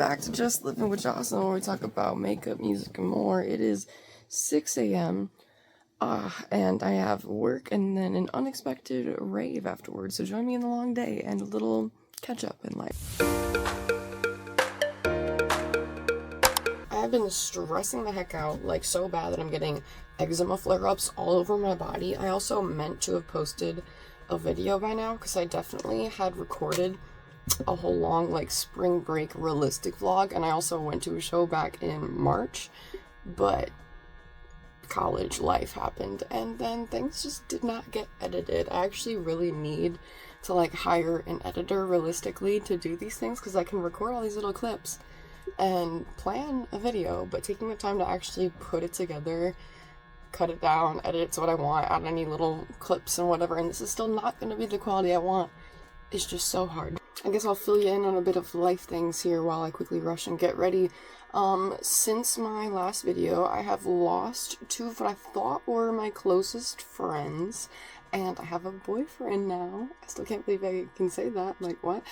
back to Just Living with Jocelyn, where we talk about makeup, music, and more. It is 6 a.m. And I have work and then an unexpected rave afterwards. So join me in the long day and a little catch up in life. I have been stressing the heck out, like so bad that I'm getting eczema flare-ups all over my body. I also meant to have posted a video by now because I definitely had recorded a whole long like spring break realistic vlog, and I also went to a show back in March, but college life happened and then things just did not get edited. I actually really need to like hire an editor realistically to do these things because I can record all these little clips and plan a video, but taking the time to actually put it together, cut it down, edit it to what I want, add any little clips and whatever, and this is still not going to be the quality I want. It's just so hard. I guess I'll fill you in on a bit of life things here while I quickly rush and get ready. Since my last video, I have lost two of what I thought were my closest friends, and I have a boyfriend now. I still can't believe I can say that, like what?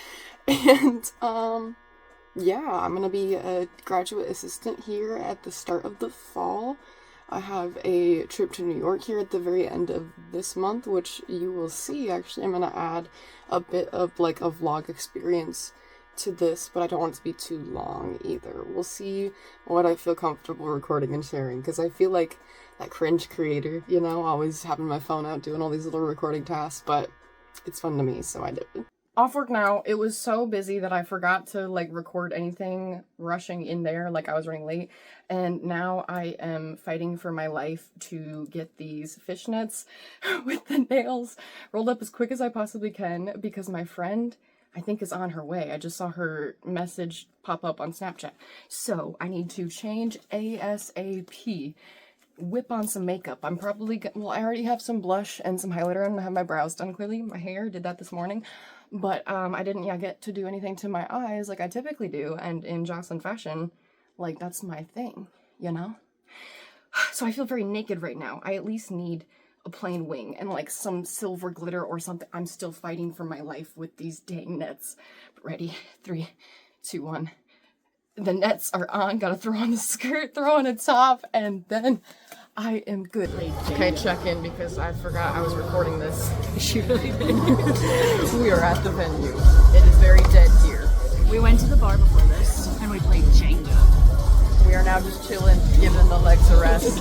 And, yeah, I'm gonna be a graduate assistant here at the start of the fall. I have a trip to New York here at the very end of this month, which you will see. Actually, I'm going to add a bit of like a vlog experience to this, but I don't want it to be too long either. We'll see what I feel comfortable recording and sharing, because I feel like that cringe creator, you know, always having my phone out doing all these little recording tasks, but it's fun to me, so I did it. Off work now. It was so busy that I forgot to like record anything rushing in there, like I was running late, and now I am fighting for my life to get these fishnets with the nails rolled up as quick as I possibly can, because my friend, I think, is on her way. I just saw her message pop up on Snapchat, so I need to change ASAP. Whip on some makeup. I'm probably well, I already have some blush and some highlighter on. I have my brows done clearly. My hair, did that this morning. But I didn't get to do anything to my eyes like I typically do. And in Jocelyn fashion, like that's my thing, you know? So I feel very naked right now. I at least need a plain wing and like some silver glitter or something. I'm still fighting for my life with these dang nets. But ready? 3, 2, 1. The nets are on, gotta throw on the skirt, throw on a top, and then I am good. Okay, check in because I forgot I was recording this. She really did. We are at the venue. It is very dead here. We went to the bar before this and we played Jenga. We are now just chilling, giving the legs a rest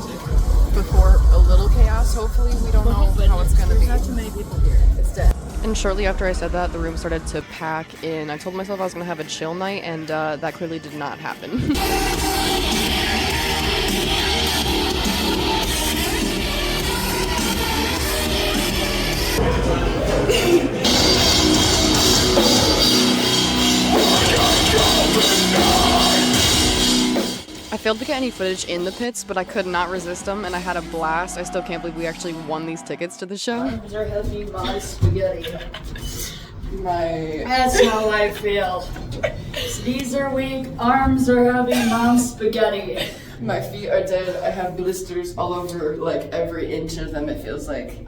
before a little chaos. Hopefully, we don't know how it's gonna be. There's not too many people here. It's dead. And shortly after I said that, the room started to pack in. I told myself I was going to have a chill night, and that clearly did not happen. I failed to get any footage in the pits, but I could not resist them, and I had a blast. I still can't believe we actually won these tickets to the show. Arms are heavy, my spaghetti. My... That's how I feel. Knees are weak, arms are heavy, mom's spaghetti. My feet are dead. I have blisters all over, like, every inch of them, it feels like.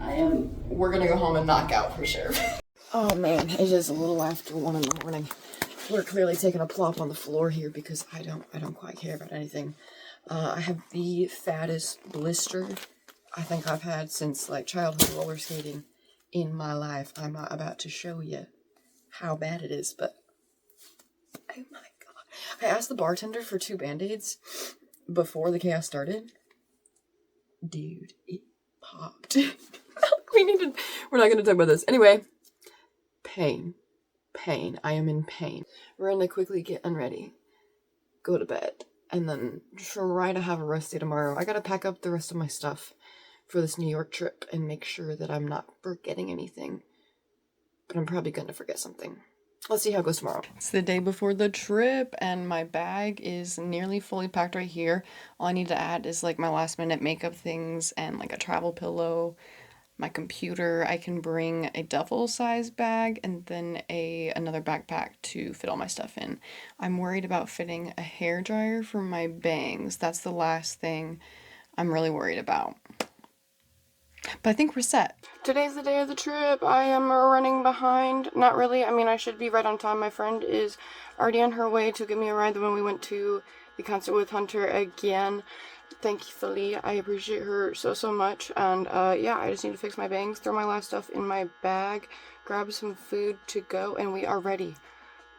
We're gonna go home and knock out for sure. Oh man, it is a little after 1 in the morning. We're clearly taking a plop on the floor here because I don't quite care about anything. I have the fattest blister I think I've had since like childhood roller skating in my life. I'm not about to show you how bad it is, but oh my god. I asked the bartender for 2 Band-Aids before the chaos started. Dude, it popped. We're not gonna talk about this. Anyway, pain. I am in pain. We're gonna quickly get unready, go to bed, and then try to have a rest day tomorrow. I gotta pack up the rest of my stuff for this New York trip and make sure that I'm not forgetting anything. But I'm probably gonna forget something. Let's see how it goes tomorrow. It's the day before the trip, and my bag is nearly fully packed right here. All I need to add is like my last minute makeup things and like a travel pillow, my computer. I can bring a duffel size bag and then another backpack to fit all my stuff in. I'm worried about fitting a hairdryer for my bangs. That's the last thing I'm really worried about. But I think we're set. Today's the day of the trip. I am running behind. Not really. I mean, I should be right on time. My friend is already on her way to give me a ride when we went to the concert with Hunter again. Thankfully, I appreciate her so much. And yeah, I just need to fix my bangs, throw my last stuff in my bag, grab some food to go, and we are ready.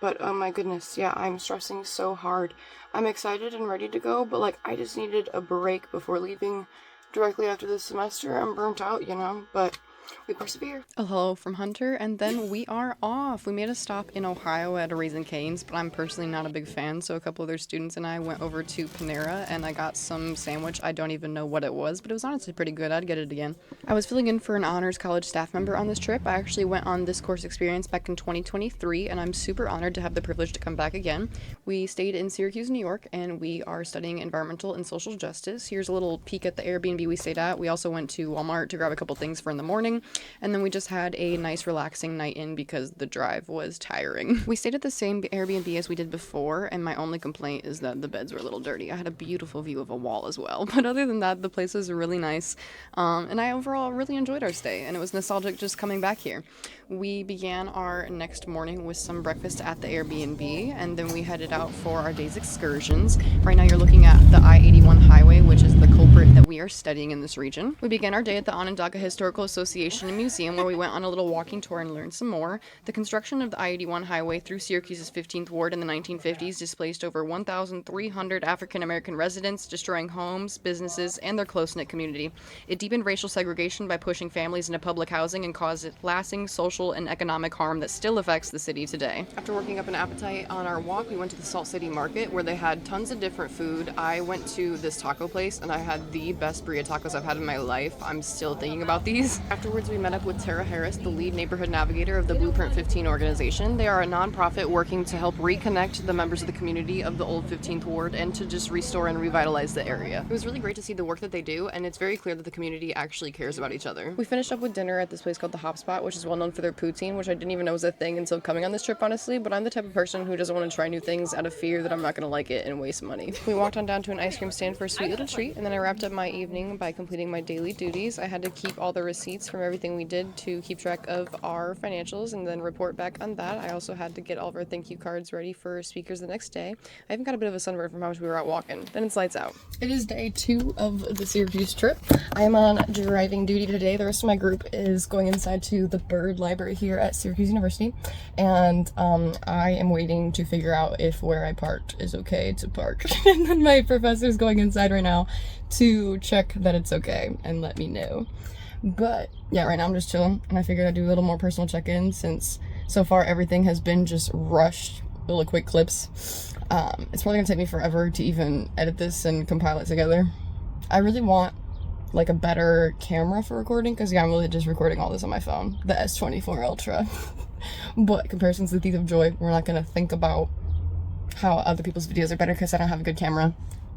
But oh my goodness, yeah, I'm stressing so hard. I'm excited and ready to go, but like I just needed a break before leaving directly after this semester. I'm burnt out, you know, but we persevere. A hello from Hunter, and then we are off. We made a stop in Ohio at a Raising Cane's, but I'm personally not a big fan, so a couple other students and I went over to Panera, and I got some sandwich. I don't even know what it was, but it was honestly pretty good. I'd get it again. I was filling in for an honors college staff member on this trip. I actually went on this course experience back in 2023, and I'm super honored to have the privilege to come back again. We stayed in Syracuse, New York, and we are studying environmental and social justice. Here's a little peek at the Airbnb we stayed at. We also went to Walmart to grab a couple things for in the morning. And then we just had a nice relaxing night in because the drive was tiring. We stayed at the same Airbnb as we did before, and my only complaint is that the beds were a little dirty. I had a beautiful view of a wall as well, but other than that, the place was really nice, and I overall really enjoyed our stay, and it was nostalgic just coming back here. We began our next morning with some breakfast at the Airbnb, and then we headed out for our day's excursions. Right now you're looking at the I-81 highway, which is the culprit that we are studying in this region. We began our day at the Onondaga Historical Association and Museum, where we went on a little walking tour and learned some more. The construction of the I-81 highway through Syracuse's 15th Ward in the 1950s displaced over 1,300 African-American residents, destroying homes, businesses, and their close-knit community. It deepened racial segregation by pushing families into public housing and caused lasting social and economic harm that still affects the city today. After working up an appetite on our walk, we went to the Salt City Market, where they had tons of different food. I went to this taco place, and I had the best burrito tacos I've had in my life. I'm still thinking about these. Afterwards, we met up with Tara Harris, the lead neighborhood navigator of the Blueprint 15 organization. They are a nonprofit working to help reconnect the members of the community of the old 15th Ward and to just restore and revitalize the area. It was really great to see the work that they do, and it's very clear that the community actually cares about each other. We finished up with dinner at this place called the Hop Spot, which is well known for their poutine, which I didn't even know was a thing until coming on this trip, honestly, but I'm the type of person who doesn't want to try new things out of fear that I'm not going to like it and waste money. We walked on down to an ice cream stand for a sweet little treat, and then I wrapped up my evening by completing my daily duties. I had to keep all the receipts from everything we did to keep track of our financials and then report back on that. I also had to get all of our thank you cards ready for speakers the next day. I even got a bit of a sunburn from how much we were out walking. Then it's lights out. It is day 2 of the Syracuse trip. I am on driving duty today. The rest of my group is going inside to the bird library here at Syracuse University, and I am waiting to figure out if where I parked is okay to park. And then my professor's going inside right now to check that it's okay and let me know. But yeah, right now I'm just chilling, and I figured I'd do a little more personal check-in since so far everything has been just rushed, little quick clips. It's probably gonna take me forever to even edit this and compile it together. I really want like a better camera for recording, because yeah, I'm really just recording all this on my phone, the S24 Ultra. But comparisons to the Thief of Joy, we're not gonna think about how other people's videos are better because I don't have a good camera.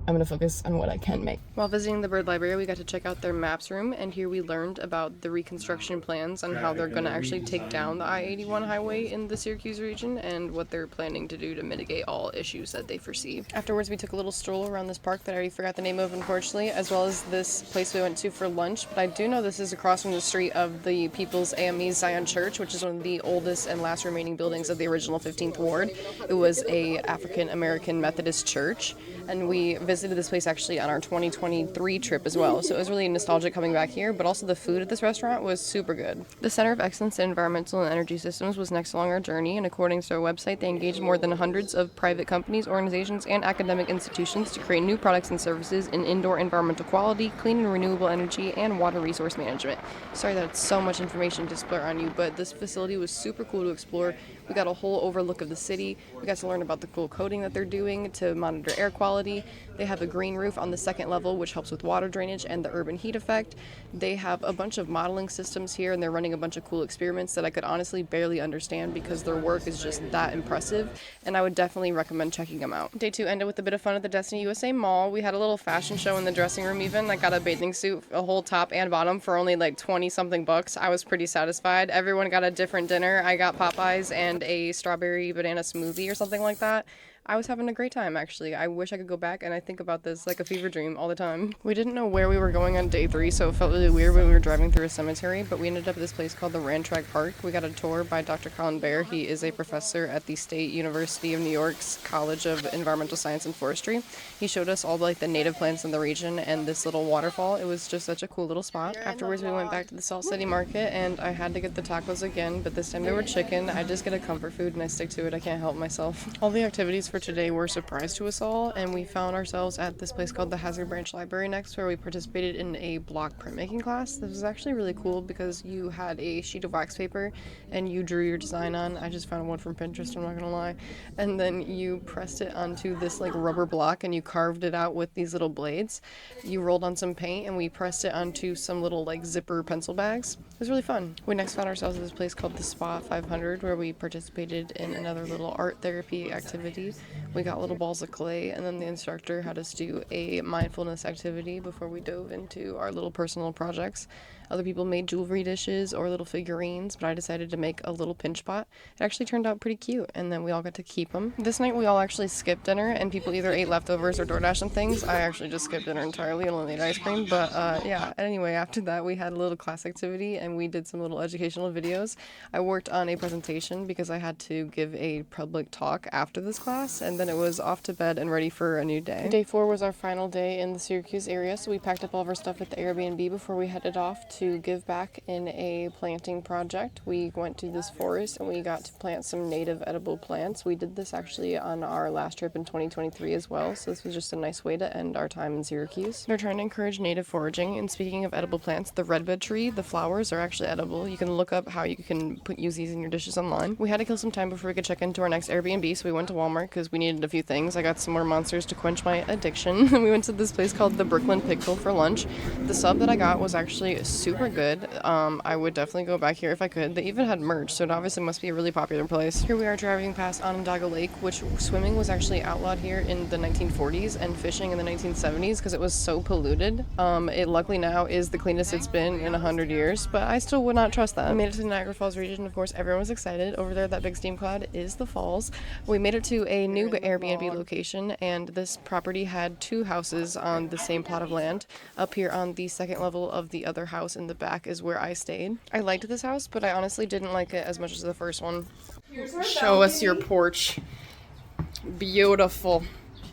I'm going to focus on what I can make. While visiting the bird library, we got to check out their maps room, and here we learned about the reconstruction plans on how they're going to actually take down the I-81 highway in the Syracuse region and what they're planning to do to mitigate all issues that they foresee. Afterwards, we took a little stroll around this park that I already forgot the name of, unfortunately, as well as this place we went to for lunch, but I do know this is across from the street of the People's AME Zion Church, which is one of the oldest and last remaining buildings of the original 15th Ward. It was a African-American Methodist church, and we visited this place actually on our 2023 trip as well, so it was really nostalgic coming back here, but also the food at this restaurant was super good. The Center of Excellence in Environmental and Energy Systems was next along our journey, and according to their website, they engaged more than hundreds of private companies, organizations, and academic institutions to create new products and services in indoor environmental quality, clean and renewable energy, and water resource management. Sorry that it's so much information to splur on you, but this facility was super cool to explore. We got a whole overlook of the city. We got to learn about the cool coding that they're doing to monitor air quality. They have a green roof on the second level, which helps with water drainage and the urban heat effect. They have a bunch of modeling systems here, and they're running a bunch of cool experiments that I could honestly barely understand because their work is just that impressive, and I would definitely recommend checking them out. Day 2 ended with a bit of fun at the Destiny USA Mall. We had a little fashion show in the dressing room even. I got a bathing suit, a whole top and bottom for only like 20-something bucks. I was pretty satisfied. Everyone got a different dinner. I got Popeyes and a strawberry banana smoothie or something like that. I was having a great time, actually. I wish I could go back, and I think about this like a fever dream all the time. We didn't know where we were going on day 3, so it felt really weird when we were driving through a cemetery, but we ended up at this place called the Rantrack Park. We got a tour by Dr. Colin Bear. He is a professor at the State University of New York's College of Environmental Science and Forestry. He showed us all the native plants in the region and this little waterfall. It was just such a cool little spot. Afterwards, we went back to the Salt City Market, and I had to get the tacos again, but this time they were chicken. I just get a comfort food and I stick to it. I can't help myself. All the activities for today were a surprise to us all, and we found ourselves at this place called the Hazard Branch Library next, where we participated in a block printmaking class. This was actually really cool because you had a sheet of wax paper and you drew your design on. I just found one from Pinterest, I'm not gonna lie. And then you pressed it onto this rubber block and you carved it out with these little blades. You rolled on some paint and we pressed it onto some little zipper pencil bags. It was really fun. We next found ourselves at this place called the Spa 500, where we participated in another little art therapy activity. We got little balls of clay, and then the instructor had us do a mindfulness activity before we dove into our little personal projects. Other people made jewelry dishes or little figurines, but I decided to make a little pinch pot. It actually turned out pretty cute, and then we all got to keep them. This night we all actually skipped dinner, and people either ate leftovers or DoorDash and things. I actually just skipped dinner entirely and only ate ice cream, but yeah. Anyway, after that we had a little class activity, and we did some little educational videos. I worked on a presentation because I had to give a public talk after this class, and then it was off to bed and ready for a new day. Day 4 was our final day in the Syracuse area, so we packed up all of our stuff at the Airbnb before we headed off to give back in a planting project. We went to this forest and we got to plant some native edible plants. We did this actually on our last trip in 2023 as well, so this was just a nice way to end our time in Syracuse. They're trying to encourage native foraging, and speaking of edible plants, the redbud tree, the flowers are actually edible. You can look up how you can use these in your dishes online. We had to kill some time before we could check into our next Airbnb, so we went to Walmart because we needed a few things. I got some more monsters to quench my addiction. We went to this place called the Brooklyn Pickle for lunch. The sub that I got was actually super good. I would definitely go back here if I could. They even had merch, so it obviously must be a really popular place. Here we are driving past Onondaga Lake, which swimming was actually outlawed here in the 1940s and fishing in the 1970s because it was so polluted. It luckily now is the cleanest it's been in 100 years, but I still would not trust that. We made it to the Niagara Falls region. Of course, everyone was excited. Over there, that big steam cloud is the falls. We made it to a new Airbnb location, and this property had 2 houses on the same plot of land. Up here on the second level of the other house in the back is where I stayed. I liked this house, but I honestly didn't like it as much as the first one. Show us your porch. Beautiful.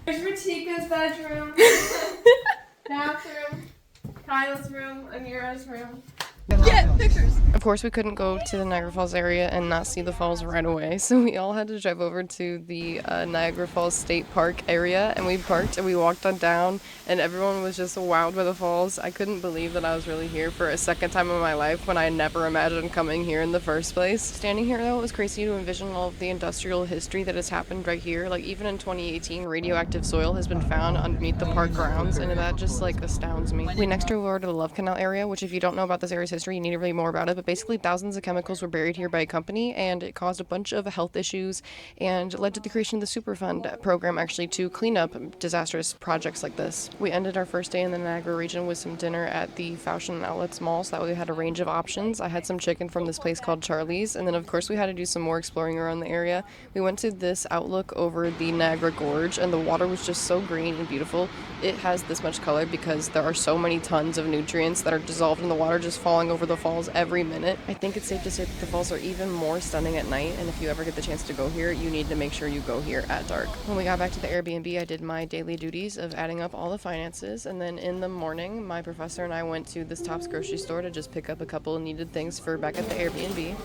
Here's Ratika's bedroom, bathroom, Kyle's room, Amira's room. Get pictures! Of course, we couldn't go to the Niagara Falls area and not see the falls right away, so we all had to drive over to the Niagara Falls State Park area, and we parked and we walked on down, and everyone was just wowed by the falls. I couldn't believe that I was really here for a second time in my life when I never imagined coming here in the first place. Standing here, though, it was crazy to envision all of the industrial history that has happened right here. Even in 2018, radioactive soil has been found underneath the park grounds, and that just astounds me. We next drove over to the Love Canal area, which if you don't know about this area's history, you need to read more about it, but basically thousands of chemicals were buried here by a company, and it caused a bunch of health issues and led to the creation of the Superfund program actually to clean up disastrous projects like this. We ended our first day in the Niagara region with some dinner at the Fashion and Outlets Mall, so that way we had a range of options. I had some chicken from this place called Charlie's, and then of course we had to do some more exploring around the area. We went to this outlook over the Niagara Gorge, and the water was just so green and beautiful. It has this much color because there are so many tons of nutrients that are dissolved in the water, just falling over the falls every minute. I think it's safe to say that the falls are even more stunning at night, and if you ever get the chance to go here, you need to make sure you go here at dark. When we got back to the Airbnb, I did my daily duties of adding up all the finances, and then in the morning, my professor and I went to this Tops grocery store to just pick up a couple of needed things for back at the Airbnb.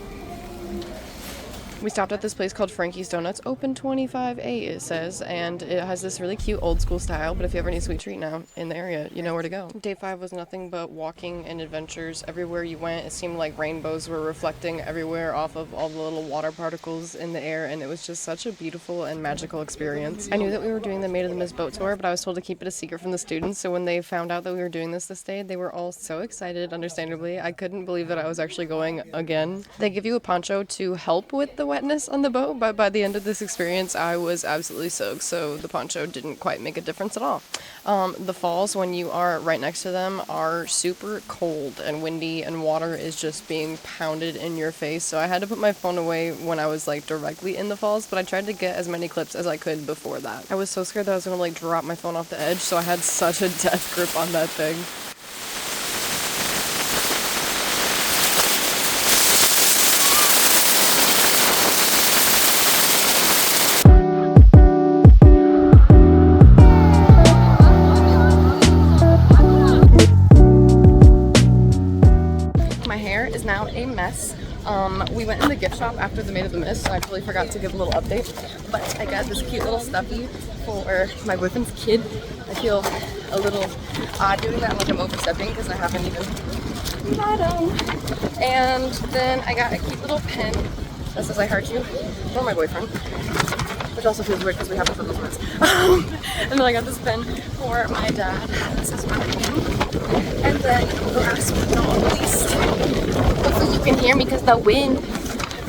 We stopped at this place called Frankie's Donuts, open 25/8 it says, and it has this really cute old school style, but if you ever need a sweet treat now in the area, you know where to go. Day 5 was nothing but walking and adventures. Everywhere you went, it seemed like rainbows were reflecting everywhere off of all the little water particles in the air, and it was just such a beautiful and magical experience. I knew that we were doing the Maid of the Mist boat tour, but I was told to keep it a secret from the students, so when they found out that we were doing this day, they were all so excited, understandably. I couldn't believe that I was actually going again. They give you a poncho to help with the wetness on the boat, but by the end of this experience, I was absolutely soaked, so the poncho didn't quite make a difference at all. The falls, when you are right next to them, are super cold and windy, and water is just being pounded in your face, so I had to put my phone away when I was like directly in the falls, but I tried to get as many clips as I could before that. I was so scared that I was gonna like drop my phone off the edge, so I had such a death grip on that thing. Is now a mess. We went in the gift shop after the Maid of the Mist, so I totally forgot to give a little update, but I got this cute little stuffy for my boyfriend's kid. I feel a little odd doing that, like I'm overstepping because I haven't even met him. And then I got a cute little pen that says I heart you for my boyfriend, which also feels weird because we haven't done those words. And then I got this pen for my dad. This is my name. And then last but not least, hopefully you can hear me because the wind,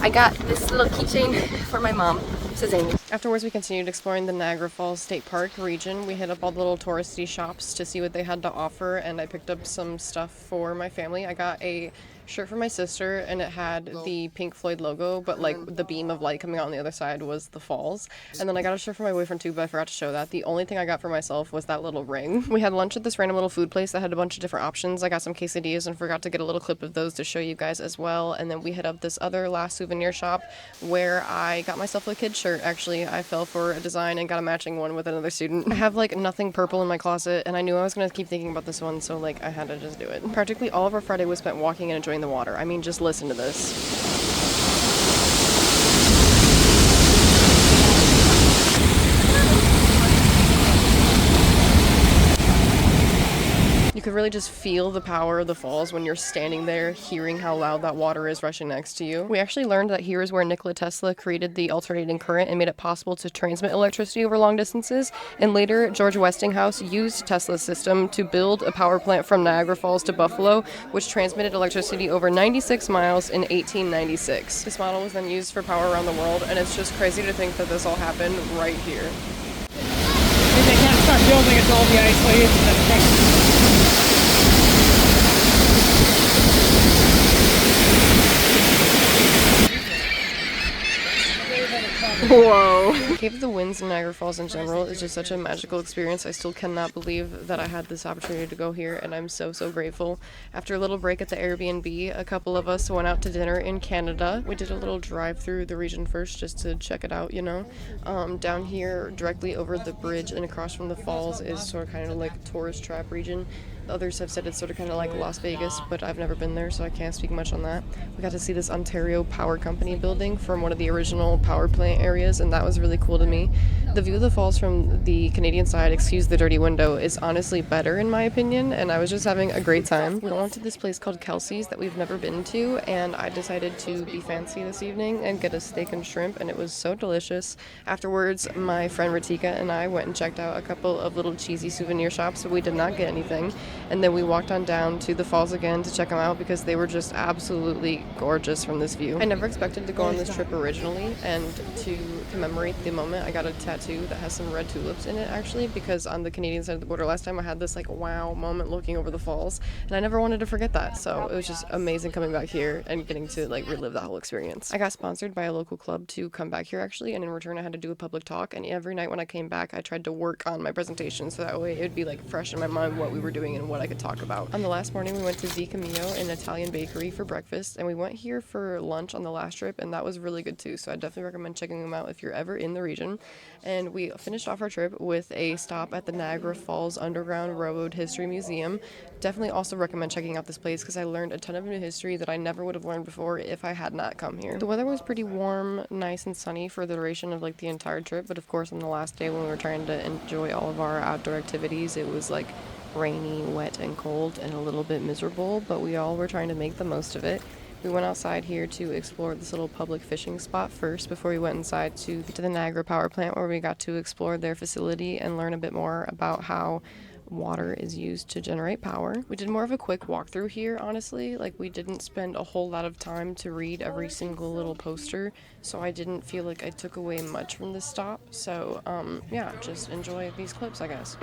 I got this little keychain for my mom. This is Amy. Afterwards, we continued exploring the Niagara Falls State Park region. We hit up all the little touristy shops to see what they had to offer, and I picked up some stuff for my family. I got a shirt for my sister, and it had the Pink Floyd logo, but like the beam of light coming out on the other side was the falls. And then I got a shirt for my boyfriend too, but I forgot to show that. The only thing I got for myself was that little ring. We had lunch at this random little food place that had a bunch of different options. I got some quesadillas and forgot to get a little clip of those to show you guys as well. And then we hit up this other last souvenir shop where I got myself a kid shirt. Actually, I fell for a design and got a matching one with another student. I have like nothing purple in my closet, and I knew I was gonna keep thinking about this one, so like I had to just do it. Practically all of our Friday was spent walking and enjoying the water. I mean, just listen to this. You could really just feel the power of the falls when you're standing there hearing how loud that water is rushing next to you. We actually learned that here is where Nikola Tesla created the alternating current and made it possible to transmit electricity over long distances, and later George Westinghouse used Tesla's system to build a power plant from Niagara Falls to Buffalo, which transmitted electricity over 96 miles in 1896. This model was then used for power around the world, and it's just crazy to think that this all happened right here. And they can't start building until all the ice leaves and then Whoa. Cave of the Winds in Niagara Falls in general is just such a magical experience. I still cannot believe that I had this opportunity to go here, and I'm so grateful. After a little break at the Airbnb, a couple of us went out to dinner in Canada. We did a little drive through the region first just to check it out, you know. Down here, directly over the bridge and across from the falls is sort of kind of like a tourist trap region. Others have said it's sort of kind of like Las Vegas, but I've never been there, so I can't speak much on that. We got to see this Ontario Power Company building from one of the original power plant areas, and that was really cool to me. The view of the falls from the Canadian side, excuse the dirty window, is honestly better in my opinion, and I was just having a great time. We went to this place called Kelsey's that we've never been to, and I decided to be fancy this evening and get a steak and shrimp, and it was so delicious. Afterwards, my friend Ratika and I went and checked out a couple of little cheesy souvenir shops, but we did not get anything. And then we walked on down to the falls again to check them out because they were just absolutely gorgeous from this view. I never expected to go on this trip originally, and to commemorate the moment, I got a tattoo that has some red tulips in it actually, because on the Canadian side of the border last time I had this like wow moment looking over the falls, and I never wanted to forget that, so it was just amazing coming back here and getting to like relive that whole experience. I got sponsored by a local club to come back here actually, and in return I had to do a public talk, and every night when I came back I tried to work on my presentation so that way it would be like fresh in my mind what we were doing and what I could talk about. On the last morning we went to Di Camillo, an Italian bakery, for breakfast, and we went here for lunch on the last trip, and that was really good too, so I definitely recommend checking them out if you're ever in the region. And we finished off our trip with a stop at the Niagara Falls Underground Railroad History Museum. Definitely also recommend checking out this place because I learned a ton of new history that I never would have learned before if I had not come here. The weather was pretty warm, nice and sunny for the duration of like the entire trip, but of course on the last day when we were trying to enjoy all of our outdoor activities, it was like rainy, wet, and cold, and a little bit miserable, but we all were trying to make the most of it. We went outside here to explore this little public fishing spot first before we went inside to the Niagara Power Plant, where we got to explore their facility and learn a bit more about how water is used to generate power. We did more of a quick walkthrough here, honestly. Like, we didn't spend a whole lot of time to read every single little poster, so I didn't feel like I took away much from this stop. So, yeah, just enjoy these clips, I guess.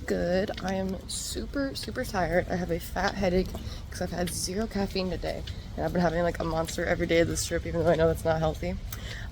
Good. I am super tired. I have a fat headache because I've had 0 caffeine today, and I've been having like a monster every day of this trip, even though I know that's not healthy.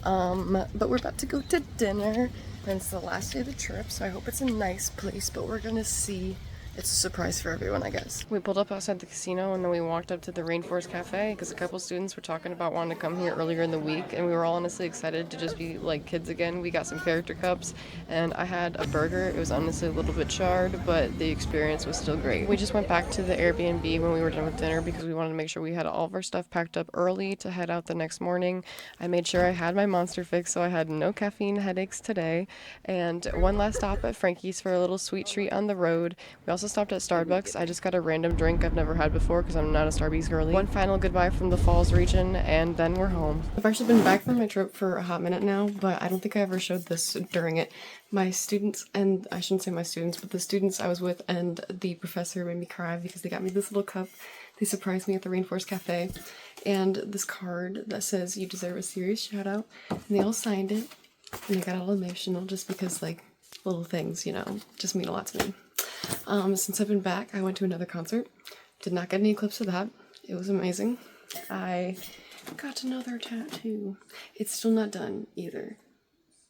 But we're about to go to dinner, and it's the last day of the trip, so I hope it's a nice place, but we're gonna see. It's a surprise for everyone, I guess. We pulled up outside the casino, and then we walked up to the Rainforest Cafe because a couple students were talking about wanting to come here earlier in the week, and we were all honestly excited to just be like kids again. We got some character cups, and I had a burger. It was honestly a little bit charred, but the experience was still great. We just went back to the Airbnb when we were done with dinner because we wanted to make sure we had all of our stuff packed up early to head out the next morning. I made sure I had my Monster fix, so I had no caffeine headaches today. And one last stop at Frankie's for a little sweet treat on the road. We also stopped at Starbucks. I just got a random drink I've never had before because I'm not a Starbucks girly. One final goodbye from the Falls region, and then we're home. I've actually been back from my trip for a hot minute now, but I don't think I ever showed this during it. My students, and I shouldn't say my students, but the students I was with and the professor made me cry because they got me this little cup. They surprised me at the Rainforest Cafe, and this card that says you deserve a serious shout out, and they all signed it, and I got all emotional just because, like, little things, you know, just mean a lot to me. Since I've been back, I went to another concert. Did not get any clips of that. It was amazing. I got another tattoo. It's still not done either.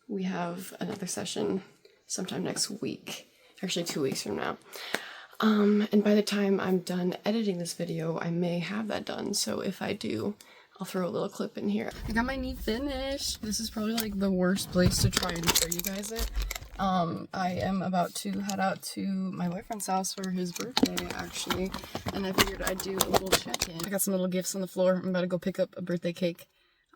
We have another session sometime next week. Actually, 2 weeks from now. And by the time I'm done editing this video, I may have that done. So if I do, I'll throw a little clip in here. I got my knee finished. This is probably like the worst place to try and show you guys it. I am about to head out to my boyfriend's house for his birthday, actually, and I figured I'd do a little check-in. I got some little gifts on the floor. I'm about to go pick up a birthday cake,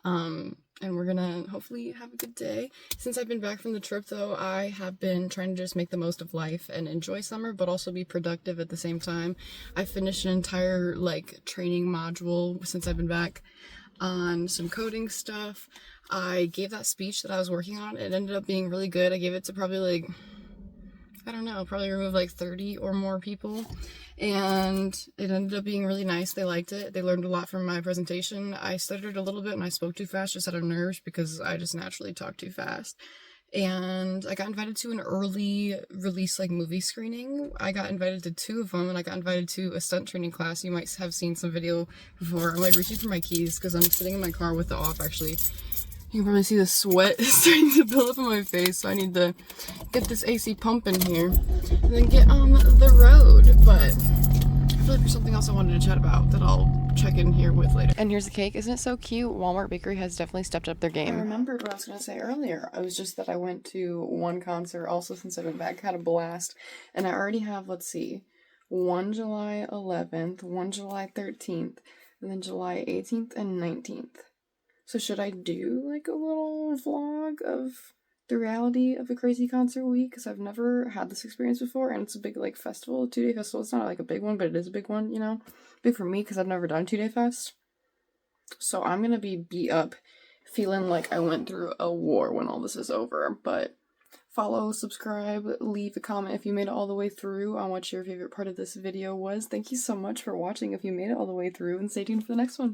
and we're gonna hopefully have a good day. Since I've been back from the trip, though, I have been trying to just make the most of life and enjoy summer, but also be productive at the same time. I finished an entire, like, training module since I've been back on some coding stuff. I gave that speech that I was working on. It ended up being really good. I gave it to probably like, I don't know, probably removed like 30 or more people, and it ended up being really nice. They liked it. They learned a lot from my presentation. I stuttered a little bit and I spoke too fast just out of nerves because I just naturally talk too fast. And I got invited to an early release like movie screening. I got invited to 2 of them, and I got invited to a stunt training class. You might have seen some video before. I'm like reaching for my keys because I'm sitting in my car with it off, actually. You can probably see the sweat starting to build up on my face, so I need to get this AC pumping here and then get on the road. But I feel like there's something else I wanted to chat about that I'll check in here with later. And here's the cake. Isn't it so cute? Walmart Bakery has definitely stepped up their game. I remembered what I was going to say earlier. It was just that I went to one concert also since I've been back. Had a blast. And I already have, let's see, one July 11th, one July 13th, and then July 18th and 19th. So should I do like a little vlog of the reality of a crazy concert week? Because I've never had this experience before, and it's a big like festival, 2-day festival. It's not like a big one, but it is a big one, you know? Big for me because I've never done 2-day fest. So I'm gonna be beat up, feeling like I went through a war when all this is over. But follow, subscribe, leave a comment if you made it all the way through on what your favorite part of this video was. Thank you so much for watching if you made it all the way through, and stay tuned for the next one.